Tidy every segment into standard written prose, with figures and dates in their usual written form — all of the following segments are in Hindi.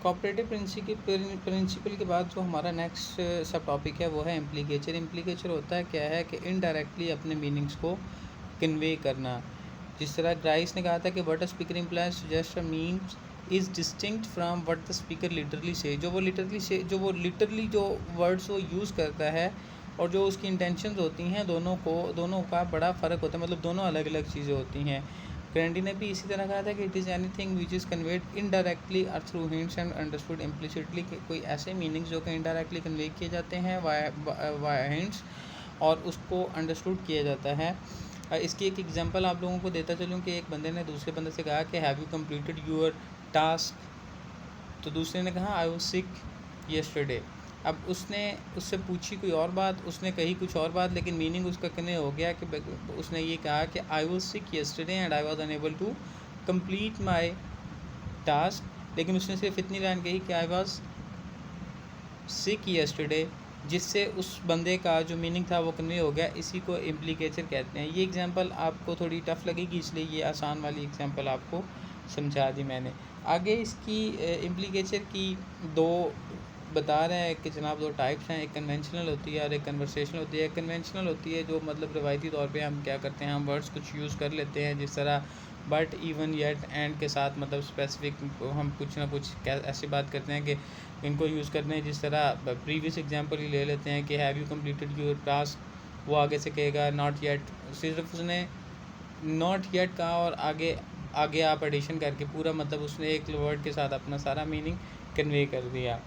कोऑपरेटिव प्रिंसिपल के बाद जो हमारा नेक्स्ट सब टॉपिक है वो है इम्प्लीकेचर। इम्प्लीकेचर होता है क्या है कि इनडायरेक्टली अपने मीनिंग्स को कन्वे करना। जिस तरह ग्राइस ने कहा था कि what a speaker implies suggest a means is distinct from what the speaker literally से। जो वो लिटरली जो वर्ड्स वो यूज़ करता है और जो उसकी इंटेंशंस होती हैं दोनों का बड़ा फ़र्क होता है, मतलब दोनों अलग अलग चीज़ें होती हैं। ग्रैंडी ने भी इसी तरह कहा था कि it is anything which is conveyed indirectly और through hints and understood implicitly. कोई ऐसे मीनिंग्स जो कि इनडायरेक्टली कन्वे किए जाते हैं वाया हिंट्स और उसको अंडरस्टूड किया जाता है। इसकी एक एग्जांपल आप लोगों को देता चलूँ कि एक बंदे ने दूसरे बंदे से कहा कि have you completed your task, तो दूसरे ने कहा आई वाज सिक येस्टरडे। अब उसने उससे पूछी कोई और बात, उसने कही कुछ और बात, लेकिन मीनिंग उसका कन्वे हो गया कि उसने ये कहा कि I was sick yesterday and I was unable to complete my task, लेकिन उसने सिर्फ इतनी लाइन कही कि आई वाज सिक येस्टरडे, जिससे उस बंदे का जो मीनिंग था वो कन्वे हो गया। इसी को इम्प्लीकेचर कहते हैं। ये एग्जांपल आपको थोड़ी टफ़ लगेगी, इसलिए ये आसान वाली एग्जांपल आपको समझा दी मैंने। आगे इसकी इम्प्लीकेचर की दो बता रहे हैं कि जनाब दो टाइप्स हैं, एक कन्वेंशनल होती है और एक कन्वर्सेशनल होती है। कन्वेंशनल होती है जो मतलब रिवायती तौर पे हम क्या करते हैं, हम वर्ड्स कुछ यूज़ कर लेते हैं, जिस तरह बट, इवन, येट, एंड के साथ मतलब स्पेसिफिक हम कुछ ना कुछ ऐसी बात करते हैं कि इनको यूज़ करते हैं। जिस तरह प्रीवियस एग्जांपल ही ले लेते हैं कि have you completed your task, वो आगे से कहेगा नॉट येट, सिर्फ उसने नॉट येट कहा और आगे आप एडिशन करके पूरा मतलब उसने एक वर्ड के साथ अपना सारा मीनिंग कन्वे कर दिया।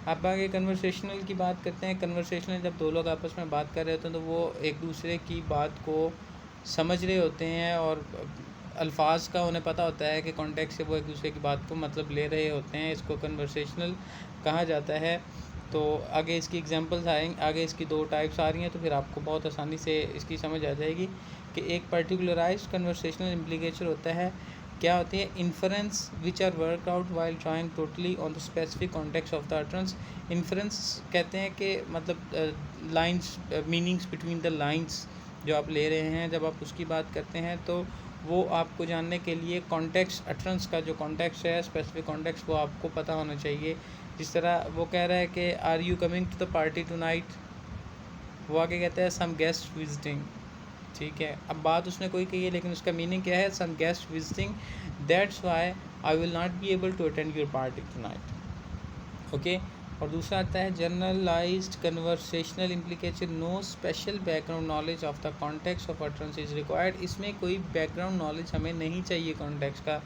अब आगे कन्वर्सेशनल की बात करते हैं। कन्वर्सेशनल जब दो लोग आपस में बात कर रहे होते हैं तो वो एक दूसरे की बात को समझ रहे होते हैं और अल्फाज का उन्हें पता होता है कि कॉन्टेक्स्ट से वो एक दूसरे की बात को मतलब ले रहे होते हैं। इसको कन्वर्सेशनल कहा जाता है। तो आगे इसकी एग्जांपल्स आएंगे, आगे इसकी दो टाइप्स आ रही हैं, तो फिर आपको बहुत आसानी से इसकी समझ आ जाएगी कि एक पर्टिकुलराइज्ड कन्वर्सेशनल इम्प्लीकेचर होता है। क्या होती है? Inference which are work out while drawing totally on the specific context of the utterance. Inference कहते हैं कि मतलब lines, meanings between the lines जो आप ले रहे हैं, जब आप उसकी बात करते हैं तो वो आपको जानने के लिए कॉन्टेक्स्ट, अटरेंस का जो कॉन्टेक्स्ट है, स्पेसिफिक कॉन्टेक्स्ट, वो आपको पता होना चाहिए। जिस तरह वो कह रहा है कि are you coming to the party tonight, वो आगे कहता है सम गेस्ट विजिटिंग। ठीक है, अब बात उसने कोई कही है लेकिन उसका मीनिंग क्या है? Some guest visiting, that's why I will not be able to attend your party tonight. Okay. और दूसरा आता है generalised conversational implicature, no special background knowledge of the context of utterance is required. इसमें कोई बैकग्राउंड नॉलेज हमें नहीं चाहिए कॉन्टेक्स्ट का।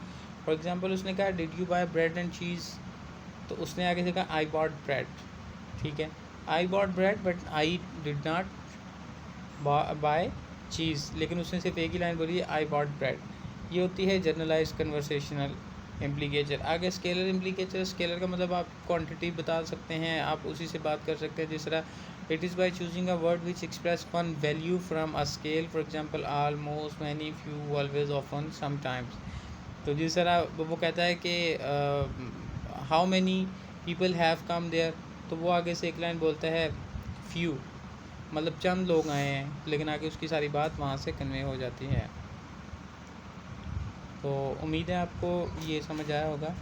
फॉर एग्जांपल उसने कहा did you bye bread and cheese, तो उसने आगे से कहा आई बॉट ब्रेड। ठीक है, I bought bread but I did not buy cheese, लेकिन उसने सिर्फ एक ही लाइन बोली है आई बॉट ब्रेड। ये होती है जनरलाइज कन्वर्सेशनल इम्प्लीकेचर। आगे स्केलर इम्प्लीकेचर, स्केलर का मतलब आप क्वांटिटी बता सकते हैं, आप उसी से बात कर सकते हैं। जिस तरह it is by choosing a word which express one value from a scale, for example almost, many, few, always, often, sometimes. तो जिस तरह वो कहता है कि how many people have come there, तो वो आगे से एक लाइन बोलता है फ्यू, मतलब चंद लोग आए हैं, लेकिन आगे उसकी सारी बात वहाँ से कन्वे हो जाती है। तो उम्मीद है आपको ये समझ आया होगा।